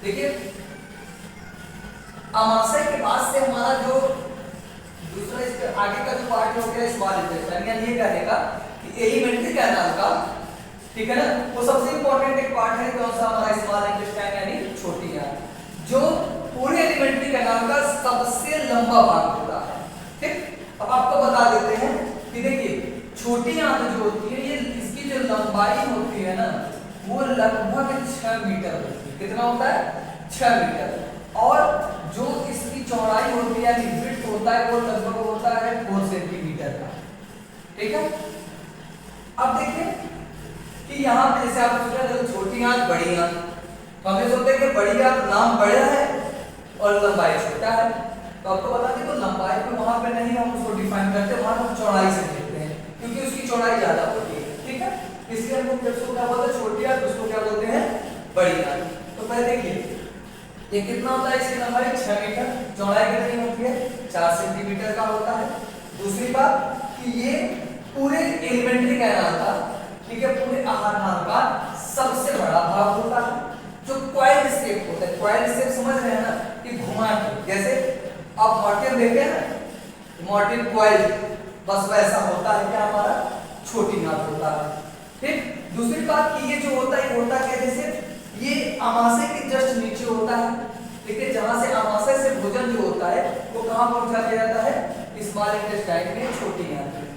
देखिए आमाशय के बाद से हमारा जो दूसरा इसके आगे का जो पार्ट हो गया स्मॉल इंटेस्टाइन, यानी ये कहेगा कि एलिमेंट्री कैनाल का, ठीक है ना, वो सबसे इंपॉर्टेंट एक पार्ट है कौन सा, हमारा स्मॉल इंटेस्टाइन यानी छोटी आंत, जो पूरे एलिमेंट्री कैनाल का सबसे लंबा भाग होता है। ठीक, अब आपको बता देते हैं कि देखिए छोटी आंत जो होती है ये इसकी जो लंबाई होती है ना वो लगभग 6 मीटर होती है। कितना होता है? 6 मीटर। और जो इसकी चौड़ाई होती है यानी विड्थ होता है वो लगभग होता है 4 सेंटीमीटर का। ठीक है, अब देखिए कि यहाँ पे जैसे आप सोच रहे हैं छोटी आंत बड़ी आंत, तो हमें सोचते हैं कि बड़ी आंत नाम बड़ा है और लंबाई छोटा है, तो आपको बता दें तो लंबाई पे वहां पे नहीं हम उसको डिफाइन करते, वहां हम चौड़ाई से देखते हैं क्योंकि उसकी चौड़ाई ज्यादा होती है। ठीक है, इसलिए हम उसको क्या बोलते हैं, छोटी आंत, उसको क्या बोलते हैं, बड़ी आंत। तो पहले देखिए ये कितना होता है, इसकी लंबाई 6 मीटर, चौड़ाई कितनी होती है, 4 सेंटीमीटर का होता है। दूसरी बात कि ये पूरे एलिमेंट्री कैनाल का, ठीक है, पूरे आहार नाल का सबसे बड़ा भाग होता है जो क्वाइल शेप होता है। क्वाइल शेप समझ रहे हैं ना, कि घुमा के, जैसे आप मॉर्टिन देखे हैं मॉर्टिन क्वाइल, बस वैसा होता है क्या हमारा छोटी आंत होता है। ठीक, दूसरी बात कि ये जो होता है होता क्या, जैसे ये आमाशय के जस्ट नीचे होता है, ठीक है, जहां से आमाशय से भोजन जो होता है वो कहां पहुंचा दिया जाता है, स्मॉल इंटेस्टाइन में, छोटी आंत में।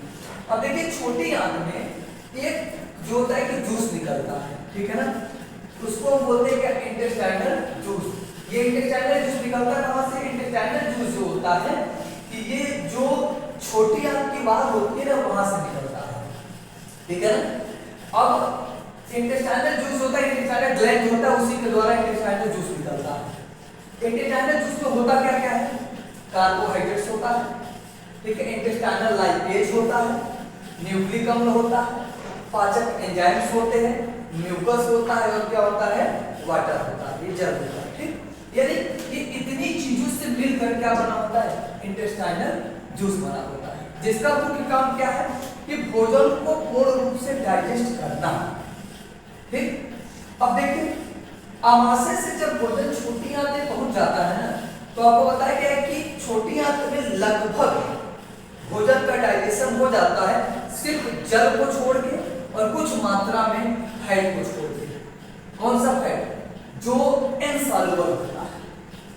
अब देखिए छोटी आंत में एक जो होता है कि जूस निकलता है, ठीक है ना, उसको हम बोलते हैं क्या, इंटेस्टाइनल जूस। ये इंटेस्टाइनल जूस निकलता है कहां से, इंटेस्टाइनल जूस जो होता है कि ये जो छोटी आंत की बात होती है ना वहां से निकलता है। ठीक है ना, अब इंटेस्टाइनल जूस होता है, इंटेस्टाइनल ग्लैंड होता है, उसी के द्वारा इंटेस्टाइनल जूस निकलता है। इंटेस्टाइनल जूस में होता क्या क्या है, कार्बोहाइड्रेट्स होता है, ठीक है, इंटेस्टाइनल लाइपेज होता है, न्यूक्लिक अम्ल होता है, पाचक एंजाइम्स होते हैं, म्यूकस होता है और क्या होता है, वाटर होता है, ये जल होता है। ठीक, यानी ये इतनी चीजों से मिलकर क्या बना होता है, इंटेस्टाइनल जूस बना होता है, जिसका मुख्य काम क्या है कि भोजन को पूर्ण रूप से डाइजेस्ट करना। ठीक, अब देखिए आमाशय से जब भोजन छोटी आंत में पहुंच जाता है ना, तो आपको बताया गया है कि छोटी आंत में लगभग भोजन का डाइजेशन हो जाता है सिर्फ जल को छोड़ के और कुछ मात्रा में फैट को छोड़ के। कौन सा फैट, जो इनसॉल्युबल होता है।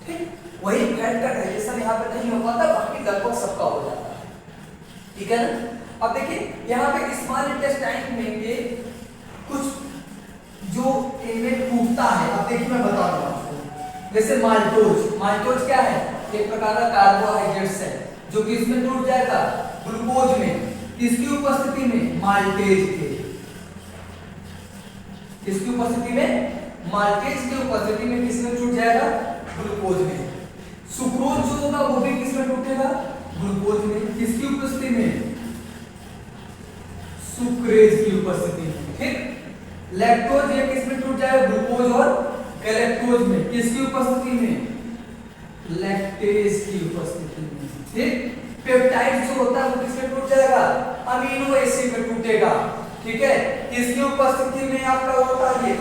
ठीक, वही फैट का डाइजेशन यहाँ पे नहीं हो पाता, बाकी लगभग सबका हो जाता है। ठीक है ना, अब देखिए यहाँ पे स्मॉल इंटेस्टाइन में ये कुछ जो इनमें टूटता है, अब देखिए मैं बता रहा हूँ आपको, जैसे माल्टोज। माल्टोज क्या है, एक प्रकार का कार्बोहाइड्रेट्स है जो कि इसमें टूट जाएगा ग्लूकोज में, किसकी उपस्थिति में, माल्टेज के, किसकी उपस्थिति में, माल्टेज की उपस्थिति में किसमें टूट जाएगा, ग्लूकोज में। सुक्रोज जो होगा वो भी किसमें टूटेगा, ग्लूकोज में, किसकी उपस्थिति में, सुक्रेज की उपस्थिति में। ठीक, लैक्टोज ये किसमें टूट जाएगा, ग्लूकोज और गैलेक्टोज में, किसकी उपस्थिति में, लैक्टेज की उपस्थिति में। ठीक, पेप्टाइड जो होता है वो किसमें टूट जाएगा, अमीनो एसिड में टूटेगा। ठीक है, किसकी उपस्थिति में आपका होता है, ये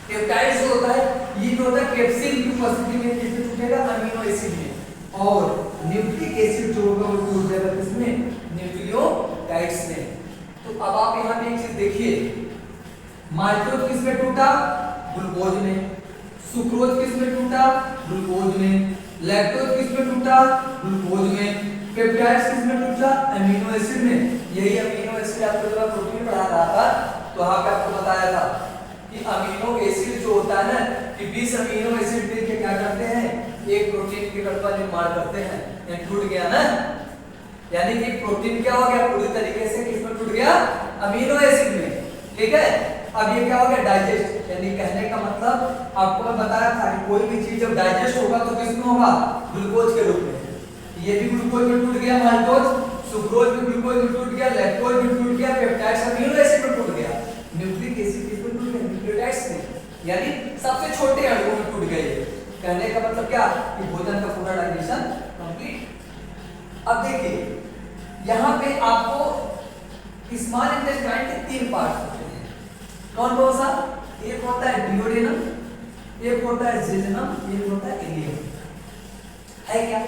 पेप्टाइड जो होता है ये जो होता है पेप्सिन की उपस्थिति में किसमें टूटेगा, अमीनो एसिड में। और न्यूक्लिक एसिड जो होगा वो टूट जाएगा किसमें, न्यूक्लियोटाइड्स में। तो अब आप यहाँ पे एक चीज देखिए, माल्टोज किसमें टूटा, ग्लूकोज में, सुक्रोज किसमें टूटा, ग्लूकोज में, लैक्टोज किसमें टूटा, ग्लूकोज में, पेप्टाइड्स किसमें टूटा, अमीनो एसिड में। यही अमीनो एसिड आपको जब प्रोटीन पढ़ा रहा था तो वहां पे आपको बताया था कि अमीनो एसिड जो होता है ना कि 20 अमीनो एसिड मिलकर क्या करते हैं, एक प्रोटीन के का निर्माण करते हैं। ये टूट गया ना, यानी कि प्रोटीन क्या हो गया, पूरी तरीके से किसमें टूट गया, अमीनो एसिड में। ठीक है, अब ये क्या हो गया, डाइजेस्ट, यानी कहने का मतलब आपको मैं बताया था कि कोई भी चीज जब डाइजेस्ट होगा तो किसमें होगा, ग्लूकोज के रूप में। ये भी ग्लूकोज में टूट गया माल्टोज, सुक्रोज भी ग्लूकोज में टूट गया, लैक्टोज भी टूट गया, पेप्टाइड्स अमीनो एसिड में टूट गया, न्यूक्लिक एसिड किसमें टूट गया, न्यूक्लियोटाइड्स में, यानी सबसे छोटे अणुओं में टूट गए। कहने का मतलब क्या कि भोजन का पूरा डाइजेशन कंप्लीट। अब देखिए यहाँ पे आपको स्मॉल इंटेस्टाइन के 3 पार्ट होते हैं। कौन कौन सा, एक होता है डिओडेनम, एक होता है जेजुनम, एक होता है इलियम, है क्या?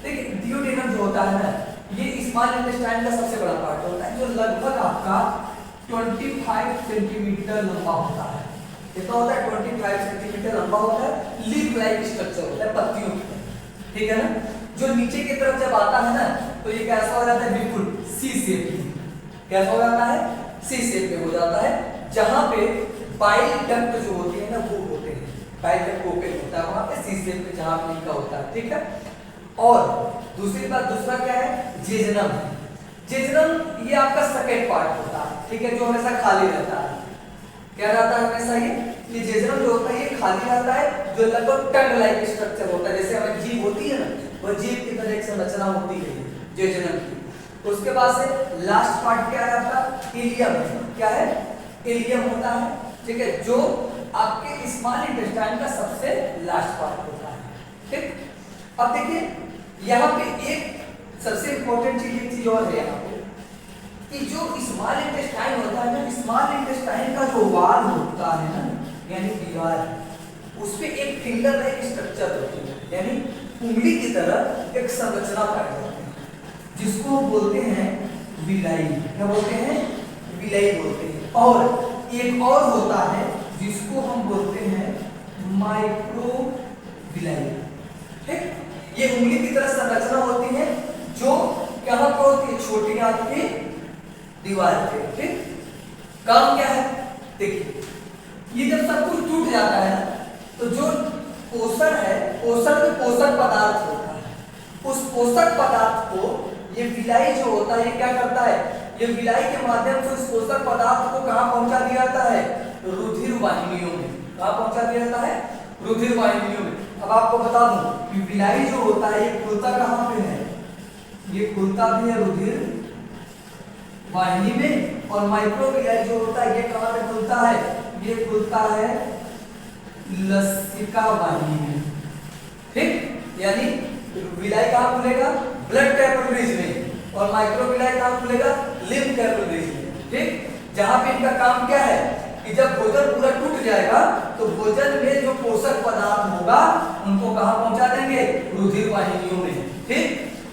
देखिए डियोडेनम जो होता है ना, ये स्मॉल इंटेस्टाइन का सबसे बड़ा पार्ट होता है, जो लगभग आपका 25 सेंटीमीटर लंबा होता है। कितना होता है? 25 सेंटीमीटर लंबा होता है, लीफ लाइक स्ट्रक्चर होता है पत्तियों की, ठीक है ना? जो नीचे की तरफ जब आता है ना, तो ये कैसा हो जाता है? बिल्कुल सी शेप में। कैसा हो जाता है? सी शेप में हो जाता है, जहां पे बाइल डक्ट जो होते हैं ना वो होते हैं, बाइल डक्ट ओपन होता है वहां पे सी शेप में, जहां पे इनका होता है, ठीक है? और दूसरी बात, दूसरा क्या है? जेजुनम। जेजुनम ये आपका सेकंड पार्ट होता है, ठीक है, जो हमेशा खाली रहता है। क्या रहता है हमेशा? ये जेजुनम जो होता है ये खाली रहता है, जो लगभग टंग लाइक स्ट्रक्चर होता है, जैसे हमें जीभ होती है ना, वो जीभ की तरह एक संरचना होती है जेजुनम की। उसके बाद से लास्ट पार्ट क्या है आपका? इलियम। क्या है? इलियम होता है, ठीक है, जो आपके स्मॉल इंटेस्टाइन का सबसे लास्ट पार्ट होता है, ठीक? अब देखिए यहाँ पे एक सबसे इंपॉर्टेंट चीज, एक चीज और है यहाँ पे, कि जो स्मॉल इंटेस्टाइन होता है ना, स्मॉल इंटेस्टाइन का जो वाल होता है ना, यानी दीवार, उसपे एक फिंगर लाइक स्ट्रक्चर होती है, यानी उंगली की तरह एक संरचना पाई जाती है, जिसको हम बोलते हैं विलाई। क्या बोलते हैं? विलाई बोलते हैं। और एक और होता है जिसको हम बोलते हैं माइक्रोविलाई, ठीक? ये उंगली की तरह संरचना होती है, जो कहां पर होती है? छोटी आंत की दीवार पे, ठीक? काम क्या है? देखिए ये जब सब कुछ टूट जाता है ना, तो जो पोषण है, पोषण में पोषक पदार्थ होता है, उस पोषक पदार्थ को ये विलाई जो होता है ये क्या करता है? ये विलाई के माध्यम से उस पोषक पदार्थ को कहां पहुंचा दिया जाता है? रुधिर वाहिनियों में। कहां पहुंचा दिया जाता है? रुधिर वाहिनियों में। अब आपको बता दूं कि विलाई जो होता है ये खुलता कहां पे है? ये खुलता भी है रुधिर वाहिनी में, और माइक्रोविलाई जो होता है ये कहां पे खुलता है? ये खुलता है लसिका वाहिनी में, ठीक? यानी विलाई कहां खुलेगा? ब्लड कैपिलरीज में, और माइक्रोविलाई कहां खुलेगा? लिम्फ कैपिलरीज में, ठीक? जहां पे इनका काम क्या है कि जब भोजन पूरा टूट जाएगा तो भोजन में जो पोषक पदार्थ होगा उनको कहां पहुंचा देंगे? रुधिर वाहिनियों में, ठीक?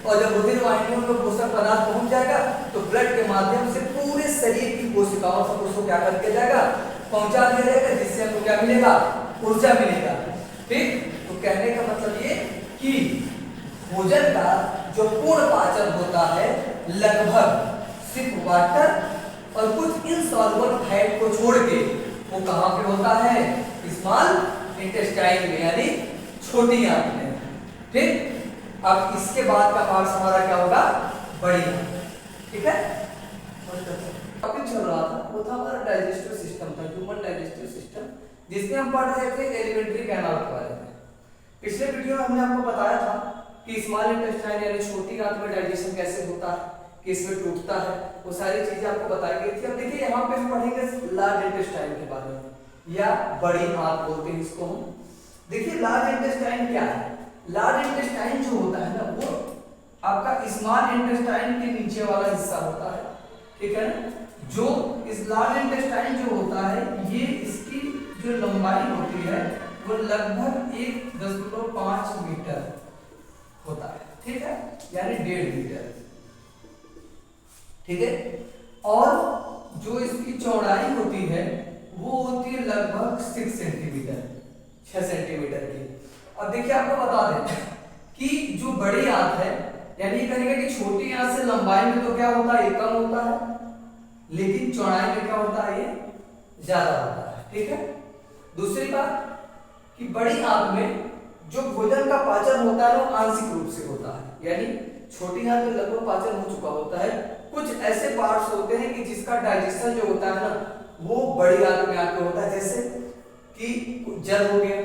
और जब रुधिर वाहिनियों में पोषक पदार्थ पहुंच जाएगा तो ब्लड के माध्यम से पूरे शरीर की कोशिकाओं से उसको क्या करके जाएगा? पहुंचा दिया जाएगा, जिससे हमको क्या मिलेगा? ऊर्जा मिलेगा, ठीक? तो कहने का मतलब ये कि भोजन का जो पूर्ण पाचन होता है लगभग सिर्फ वाटर और कुछ इनसॉल्युबल फैट को छोड़ के वो कहां पे होता है? स्मॉल इंटेस्टाइन में, यानी छोटी आंत में, ठीक? अब इसके बाद का पार्ट हमारा क्या होगा? बड़ी आंत, ठीक है? टॉपिक चल रहा था वो था हमारा डाइजेस्टिव सिस्टम था, ह्यूमन डाइजेस्टिव सिस्टम, जिसमें हम पढ़ रहे थे एलिमेंट्री कैनाल के बारे में। पिछले वीडियो में हमने आपको बताया था कि स्मॉल इंटेस्टाइन यानी छोटी आंत में डाइजेशन कैसे होता है, किसमें टूटता है, वो सारी चीजें आपको बताई गई थी। अब देखिए यहाँ पे हम पढ़ेंगे लार्ज इंटेस्टाइन के बारे में, या बड़ी आंत बोलते हैं इसको हम। देखिए लार्ज इंटेस्टाइन क्या है? लार्ज इंटेस्टाइन जो होता है ना, वो आपका स्मॉल इंटेस्टाइन के नीचे वाला हिस्सा होता है, ठीक है ना? जो इस लार्ज इंटेस्टाइन जो होता है ये इसकी जो लंबाई होती है वो लगभग 1.5 मीटर होता है, ठीक है, यानी 1.5 मीटर, ठीक है? और जो इसकी चौड़ाई होती है वो होती है लगभग 6 सेंटीमीटर, 6 सेंटीमीटर की। अब देखिए आपको बता दें कि जो बड़ी आंत है, यानी कहेंगे कि छोटी आंत से लंबाई में तो क्या होता है? कम होता है, लेकिन चौड़ाई में क्या होता है? ये ज्यादा होता है, ठीक है? दूसरी बात कि बड़ी आंत में जो भोजन का पाचन होता है वो आंशिक रूप से होता है, यानी छोटी आंत में लगभग पाचन हो चुका होता है। कुछ ऐसे पार्ट्स होते हैं कि जिसका डाइजेशन जो होता है ना वो बड़ी आंत में आके होता है, जैसे कि जल हो गया,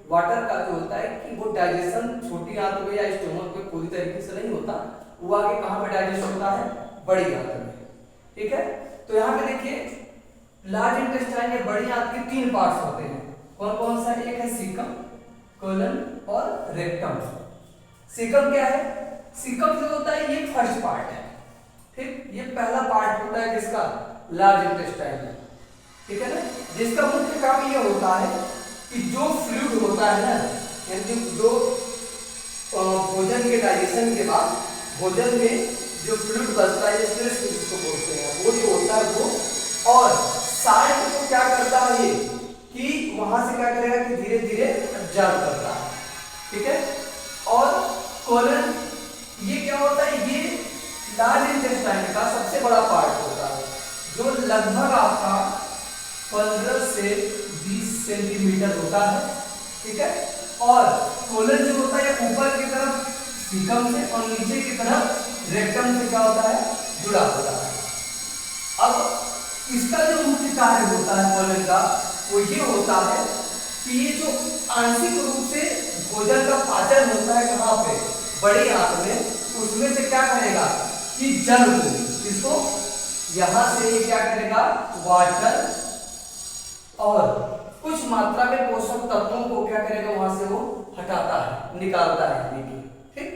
वाटर का जो होता है कि वो डाइजेशन छोटी आंत में या स्टोमक में पूरी तरीके से नहीं होता, वो आगे कहां पे डाइजेस्ट होता है? बड़ी आंत में, ठीक है? तो यहाँ पे देखिए लार्ज इंटेस्टाइन या बड़ी आंत के 3 पार्ट्स होते हैं। कौन कौन सा? एक है सीकम, कोलन और रेक्टम। सीकम क्या है? सीकम जो होता है ये फर्स्ट पार्ट है, ठीक? ये पहला पार्ट होता है किसका? लार्ज इंटेस्टाइन, ठीक है ना? जिसका मुख्य काम ये होता है कि जो फ्लूइड होता है ना, यानी जो भोजन के डाइजेशन के बाद भोजन में जो फ्लूइड बचता है जिसको बोलते हैं, वो जो होता है वो, और साल्ट को क्या करता है ये कि वहां से क्या करेगा कि धीरे धीरे एब्जॉर्ब करता है, ठीक है। और कोलन ये क्या होता है, ये लार्ज इंटेस्टाइन का सबसे बड़ा पार्ट होता है जो लगभग आपका 15 से 20 सेंटीमीटर होता है, ठीक है। और कोलन जो होता है ऊपर की तरफ सीकम से और नीचे की तरफ रेक्टम से क्या होता है, जुड़ा होता है। अब इसका जो मुख्य कार्य होता है कोलन का वो ये होता है कि ये जो आंशिक रूप से भोजन का पाचन होता है कहाँ पे, बड़ी आंत में, उसमें से क्या करेगा कि जल को, इसको यहां से ये क्या करेगा, वाटर और कुछ मात्रा में पोषक तत्वों को क्या करेगा वहां से वो हटाता है, निकालता है, ठीक।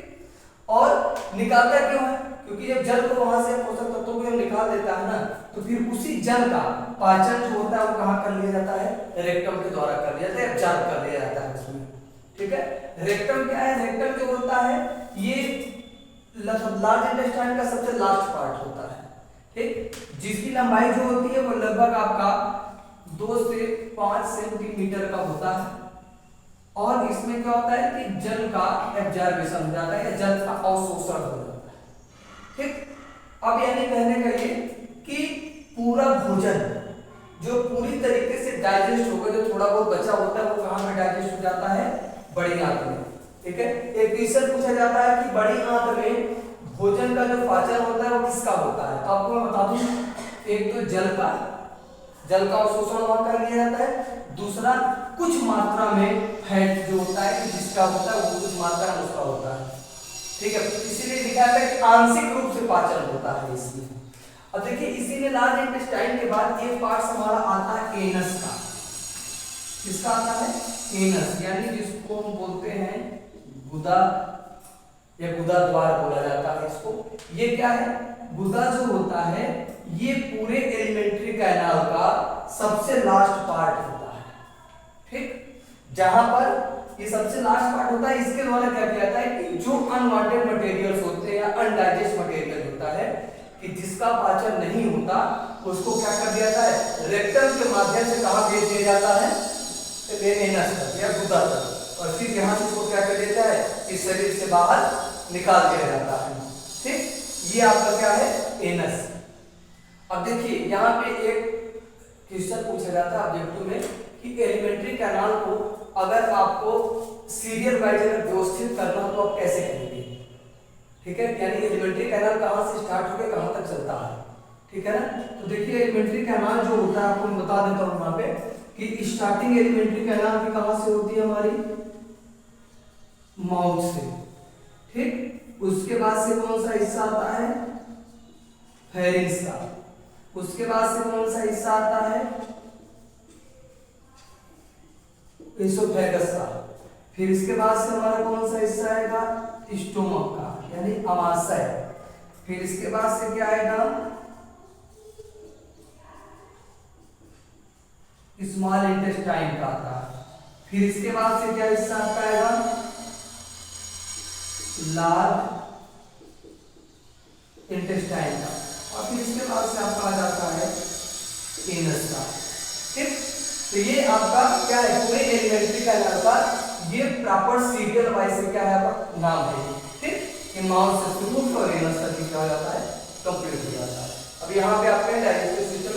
और निकालता क्यों है, क्योंकि जब जल को वहां से पोषक तत्वों को निकाल देता है ना, तो फिर उसी जल का पाचन जो होता है वो कहाँ कर लिया जाता है, रेक्टम के द्वारा कर लिया जाता है, एब्जॉर्ब कर लिया जाता है उसमें, ठीक है। रेक्टम क्या है, रेक्टम जो होता है ये लार्ज इंटेस्टाइन का सबसे लास्ट पार्ट होता है, ठीक, जिसकी लंबाई जो होती है वो लगभग आपका 2 से 5 सेंटीमीटर का होता है। और इसमें क्या होता है कि जल का एब्जॉर्प्शन हो जाता है या जल का अवशोषण हो जाता है, ठीक। अब यानी कहने का ये कि पूरा भोजन जो पूरी तरीके से डाइजेस्ट होगा, जो थोड़ा बहुत बचा होता है वो कहाँ में डाइजेस्ट हो जाता है, बड़ी आंत में, ठीक है। एक क्वेश्चन पूछा जाता है कि बड़ी आंत में भोजन का जो पाचन होता है वो किसका होता है, तो आपको मैं बता दूं, एक तो जल का अवशोषण वहां कर लिया जाता है, दूसरा कुछ मात्रा में फैट जो होता है कि जिसका होता है वो कुछ मात्रा में उसका होता है, ठीक है। इसीलिए लिखा है कि आंशिक रूप से पाचन होता है इसमें। अब देखिए इसी में लार्ज इंटेस्टाइन के बाद एक पार्ट हमारा आता है एनस का, किसका आता है, एनस, यानी जिसको हम बोलते हैं गुदा या गुदा द्वार बोला जाता है इसको। ये क्या है, गुदा जो होता है ये पूरे एलिमेंट्री कैनाल का सबसे लास्ट पार्ट होता है, ठीक, जहां पर ये सबसे लास्ट पार्ट होता है। इसके द्वारा क्या किया जाता है कि जो अनवांटेड मटेरियल्स होते हैं या अनडाइजेस्ट मटेरियल होता है कि जिसका पाचन नहीं होता उसको क्या कर दिया जाता है, रेक्टम के माध्यम से कहां भेज दिया जाता है, एनस तक या गुदा तक, और फिर यहां से उसको क्या कर देता है कि शरीर से बाहर निकाल दिया जाता है, ठीक। ये आपका क्या है, एनस। अब देखिए यहाँ पे एक क्वेश्चन पूछा जाता है ऑब्जेक्टिव में कि एलिमेंट्री कैनाल को अगर आपको सीरियल वाइज अगर व्यवस्थित करना हो तो आप कैसे करेंगे, ठीक है, यानी एलिमेंट्री कैनाल कहाँ से स्टार्ट होकर कहाँ तक चलता है, ठीक है ना। तो देखिए एलिमेंट्री कैनाल जो होता है आपको मैं बता देता हूँ यहाँ पे कि स्टार्टिंग एलिमेंट्री कैनाल की कहाँ से होती है, हमारी माउथ से, ठीक। उसके बाद से कौन सा हिस्सा आता है, फेरिंग्स का, उसके बाद से कौन सा हिस्सा आता है, एसोफेगस का, फिर इसके बाद से हमारा कौन सा हिस्सा आएगा, स्टोमक का यानी अमाशय, फिर इसके बाद से क्या आएगा, स्मॉल इंटेस्टाइन का आता है, फिर इसके बाद से क्या हिस्सा आता है, लार्ज इंटेस्टाइन का, और फिर इसके बाद से आपका आ जाता है एनस का, ठीक। तो ये आपका क्या है, पूरे एलिमेंट्री कैनाल का ये प्रॉपर सीरियल वाइज से क्या है आपका नाम है, ठीक। ये माउथ से शुरू और एनस तक क्या हो जाता है, कंप्लीट हो जाता है। अब यहाँ पे आपका डाइजेस्टिव सिस्टम